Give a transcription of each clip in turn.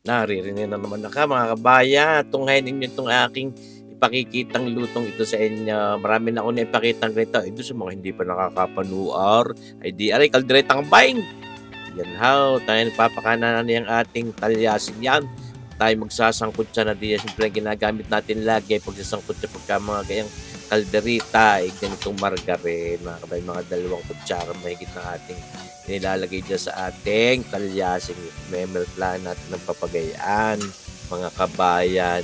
Naririnig na naman ako mga kabayan, tunghayan ninyo itong aking ipakikitang lutong ito sa inyo. Marami na akong naipakitang ganito. Ito sa mga hindi pa nakakapanuar, ay di aray kalderetang baing. Yan how, tayo nagpapakanan na yung ating talyasin yan. Tayo magsasangkot siya na diyan. Siyempre ang ginagamit natin lagi ay pagsasangkot siya pagka mga gayang kalderita, ay ganitong margarine. Mga kabayan, mga 2 kutsara mahigit na ating nilalagay dyan sa ating talyasin. Memel plan natin ng papagayaan, mga kabayan.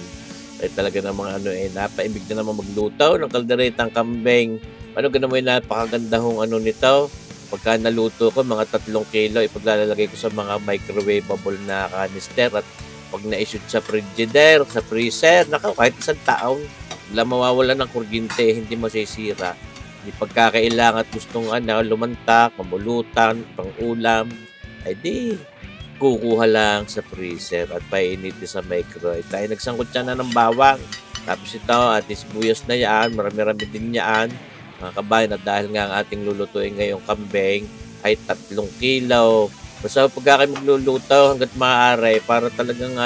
Ay talaga namang napaimig na naman magluto ng kalderetang kambing. Ano ganun mo yung napakaganda hong nito? Pagka naluto ko, mga 3 kilo, ipaglalagay ko sa mga microwavable na canister at pag na-shoot sa frigidaire, sa freezer, naka, kahit isang taon, wala mawawala ng kuryente, hindi masisira. Di pagkakailangan at gustong lumantak, mamulutan, pang-ulam, ay di, kukuha lang sa freezer at painitin sa microwave. Tayo nagsangkot siya na ng bawang. Tapos ito, at sibuyas na yan, marami-rami din yan. Mga kabayan, at dahil nga ang ating lulutuin ngayong kambing ay 3 kilo. Basta pagka kayo magluluto hanggat maaari, para talagang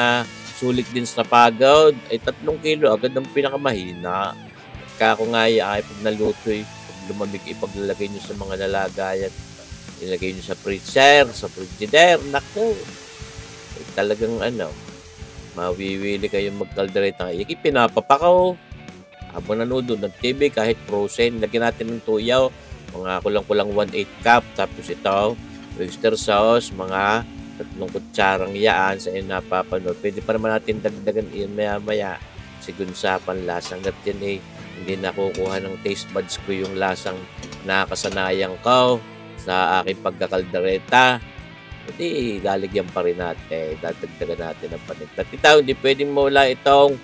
sulit din sa pagod, ay 3 kilo agad ang pinakamahina. Kaya ako nga ay pag naluto'y lumamig, ipaglalagay nyo sa mga lalagayan, ilagay nyo sa freezer, sa frigidaire, naku, talagang mawiwili kayong magkaldereta. Pinapapakaw habang nanonood ng TV, kahit frozen, lagyan natin ng tuyaw, mga kulang-kulang 1/8 cup, tapos ito, oyster sauce, mga 3 kutsarang yaan sa inyo napapanood. Pwede pa naman natin dagdagan iyon maya-maya, sigunsapan lasa, hanggat yan hindi nakukuha ng taste buds ko yung lasang nakasanayan ko sa aking pagkakaldereta. Hindi, lalagyan pa rin natin, dadagdagan natin ng paninta. Ito, hindi pwedeng mawala itong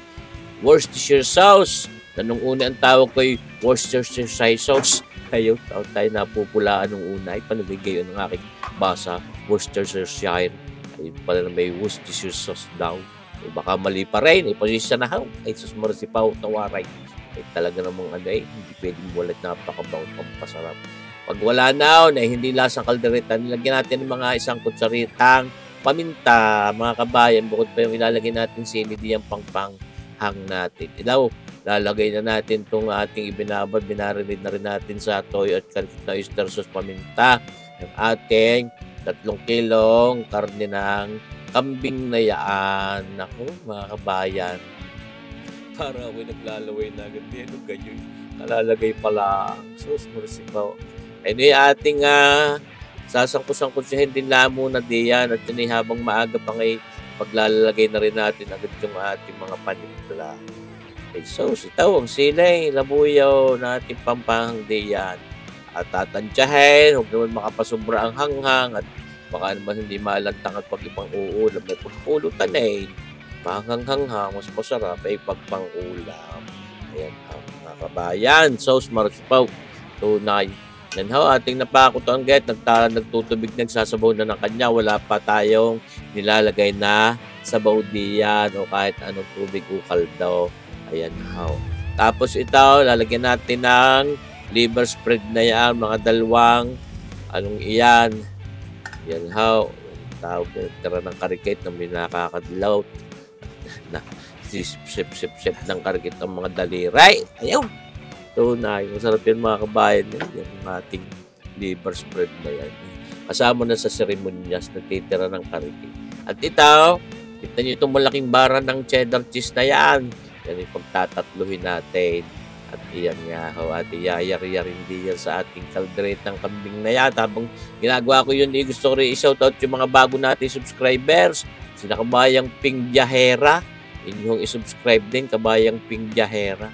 Worcestershire sauce, na nung una ang tawag ko ay Worcestershire sauce. Ayaw, tayo napupulaan nung una, ay panabigay yun ng aking basa, Worcestershire. Ay pala na may Worcestershire sauce daw. O baka mali pa rin, ay pasisya na haw, ay susmara si Pao Tawaray. Ay talaga namang hindi pwedeng walat, napakabaw, pampasarap. Pag wala na, hindi lasang kaldereta, nilagyan natin ng mga 1 kutsaritang paminta, mga kabayan, bukod pa yung ilalagay natin sili diyang pangpanghang natin. Ilaw, lalagay na natin itong ating ibinabad, binarinid na rin natin sa toyo at karikit na oyster sauce, paminta, ng ating 3 kilong karne ng kambing na yaan. Naku, mga kabayan, para ako'y naglalaway na agad din. Ano ganyan? Nalalagay pala. Sus, marisipaw. Ano yung ating sasangkos-sangkos siya, hindi muna diyan. At yun habang maaga pa ngay, paglalagay na rin natin agad yung ating mga panimpla. Okay, so, sitaw, ang silay, labuyaw na ating pampahang diyan. At tatansyahin, huwag naman makapasubra ang hanghang at baka naman hindi malantang at pag ibang uulam. May pagpulutan Panghang-hanghang, mas masarap ay pagpang-ulam. Ayan, mga kabayan, sauce marasipaw, tunay. Yan ho, ating napakot ang get, nagtutubig, nagsasabaw na ng kanya, wala pa tayong nilalagay na sabaw diyan o kahit anong tubig o kaldo. Ayan ho. Tapos ito, lalagyan natin ng liver spread na yan, mga 2, iyan. Yan ho, tawag na tira ng karikate na may nakakadlaw na sip ng karikit ng mga daliray. Ayaw! Tunay, masarap yun mga kabayan. Yan yung ating liver spread na yan. Kasama na sa seremonyas, nagtitira ng karikit. At ito, kita nyo itong malaking bara ng cheddar cheese na yan. Yan yung pagtatatluhin natin. At iyan nga ho, at iyayari-yarin din yan sa ating kalderetang kambing na yan. Habang ginagawa ko yun, gusto ko rin i-shoutout yung mga bago nating subscribers. Sina kabayang Ping Jahera. Inyong i-subscribe din, kabayang Ping Jahera.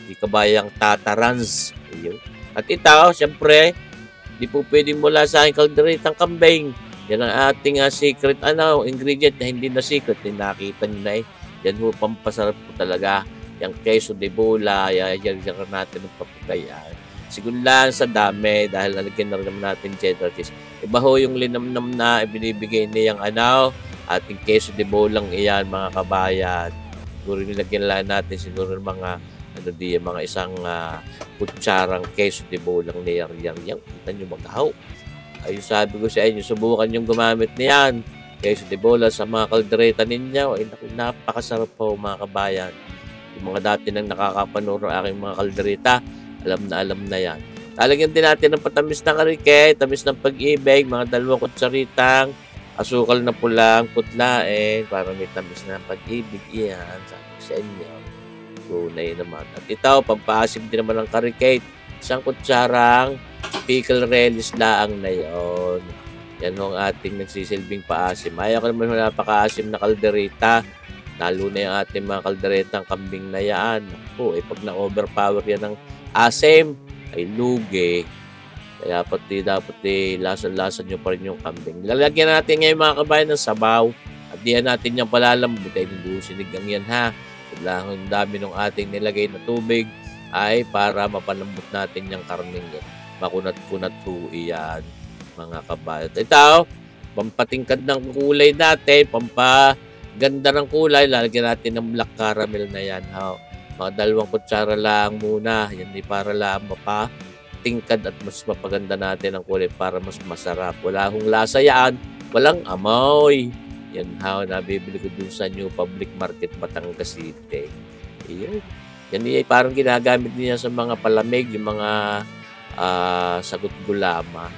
Di kabayang Tatarans. Ayun. At ito, syempre, di po pwedeng mula sa aking kalderetang kambing. Yan ang ating secret ingredient na hindi na secret. Nakita nyo na Yan po, pampasarap po talaga. Yung queso de bola, yayagyan natin ng papagayaan. Siguro lang sa dami dahil nalagyan na rin naman natin cheddar cheese. Iba ho yung linamnam na ibinibigay niyang ating queso de bolang iyan, mga kabayan. Siguro nilagyan lang natin siguro mga mga isang kutsarang queso de bolang niyang. Kita nyo maghaw. Ayun, sabi ko sa inyo, subukan yung gumamit niyan. queso de bola sa mga kaldereta ninyo. Ay, naku, napakasarap po mga kabayan. Yung mga dati nang nakakapanood ng aking mga kaldereta, alam na yan. Lalagyan din natin ng patamis ng karike, tamis ng pag-ibig, mga 2 kutsaritang asukal na pulang putlain para may tamis ng pag-ibig. Iyan, sabi ko sa inyo. Tunay naman. At ito, pampaasim din naman ng karike, 1 kutsarang pickle relish laang na yon. Yan ho ang ating nagsisilbing paasim. Ayaw ko naman napakaasim na kaldereta. Lalo na yung ating mga kalderetang kambing na yan. Naku, pag na-overpower yan ng asim, ay lugi. Kaya dapat lasan-lasan nyo pa rin yung kambing. Lalagyan natin ngayon mga kabayan ng sabaw. At diyan natin yung palalambot. Ay hindi sinigang yan ha. Ang dami ng ating nilagay na tubig ay para mapalambot natin yung karning yan. Makunat-kunat po iyan mga kabayan. Ito, pampatingkad ng kulay natin, pampaganda ng kulay, lalagyan natin ng black caramel na yan. Mga 2 kutsara lang muna. Yan ay para lang mapatingkad at mas mapaganda natin ang kulay para mas masarap. Wala hong lasa yan, walang amoy. Yan nabibili ko dun sa New Public Market, Batangas City. Yan ay parang ginagamit niya sa mga palamig, yung mga sagot gulama.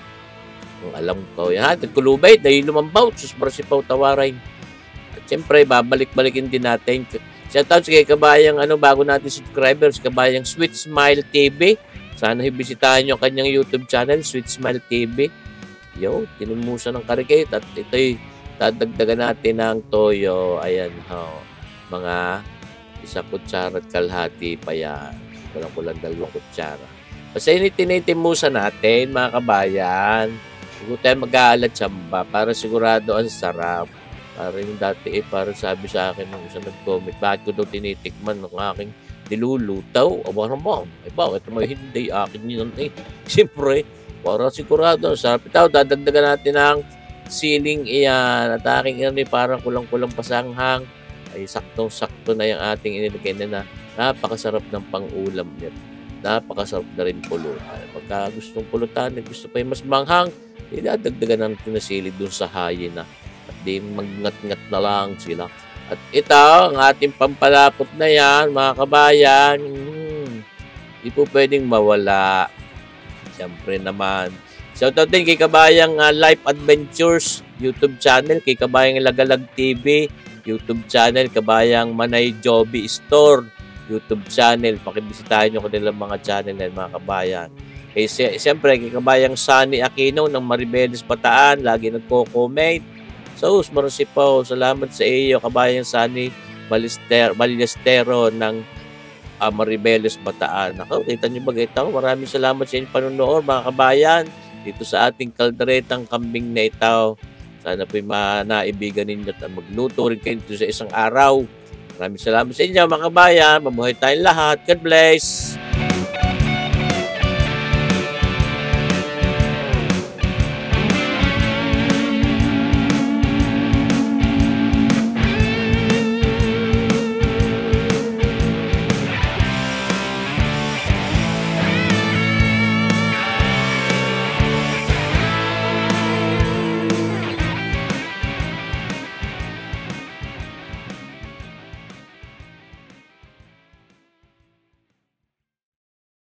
Kung alam ko. Yan nagkulubay, dahil lumambaw, susparsipaw tawaray. At siyempre, babalik-balikin din natin. Shoutout sa kay kabayang bago natin subscribers, kabayang Sweet Smile TV. Sana ibisitahan nyo kanyang YouTube channel, Sweet Smile TV. Tinumusan ng karikate at ito'y dadagdagan natin ng toyo. Ayan, mga 1 kutsara at kalahati pa yan. Kulang 2 kutsara. Basta tinitimusan natin, mga kabayan. Huwag tayo mag-aalat samba para sigurado ang sarap. Para yung dati para sabi sa akin ng isang nag-comment, bakit ko daw tinitikman ng aking nilulutaw? Aba naman, bakit may hindi akin yun Siyempre, para sigurado ang sarap. Ito, dadagdagan natin ng siling iyan. At aking parang kulang-kulang pasanghang. Ay saktong-sakto na yung ating inilagay na napakasarap ng pang-ulam niya. Napakasarap na rin pulutan. Pagka gustong pulutan, gusto pa yung mas manghang, idadagdagan natin na sili dun sa hayin na. At di magngat-ngat na lang sila. At ito, ang ating pampalapot na yan, mga kabayan. Di po pwedeng mawala. Siyempre naman. Shoutout din kay kabayang Life Adventures YouTube channel, kay kabayang Lagalag TV YouTube channel, kabayang Manay Joby Store YouTube channel. Pakibisitahin nyo kanilang mga channel na mga kabayan. Siyempre, kay kabayang Sunny Aquino ng Maribeles Bataan, lagi nagko-comment. So, marasipaw, salamat sa iyo, kabayang Sunny Balestero ng Maribeles Bataan. Kita nyo ba ito? Maraming salamat sa inyong panunood, mga kabayan, dito sa ating kalderetang kambing na ito. Sana po naibigan ninyo at magluto rin kayo dito sa isang araw. Maraming salamat sa inyo, mga kabayan. Mabuhay tayong lahat. God bless!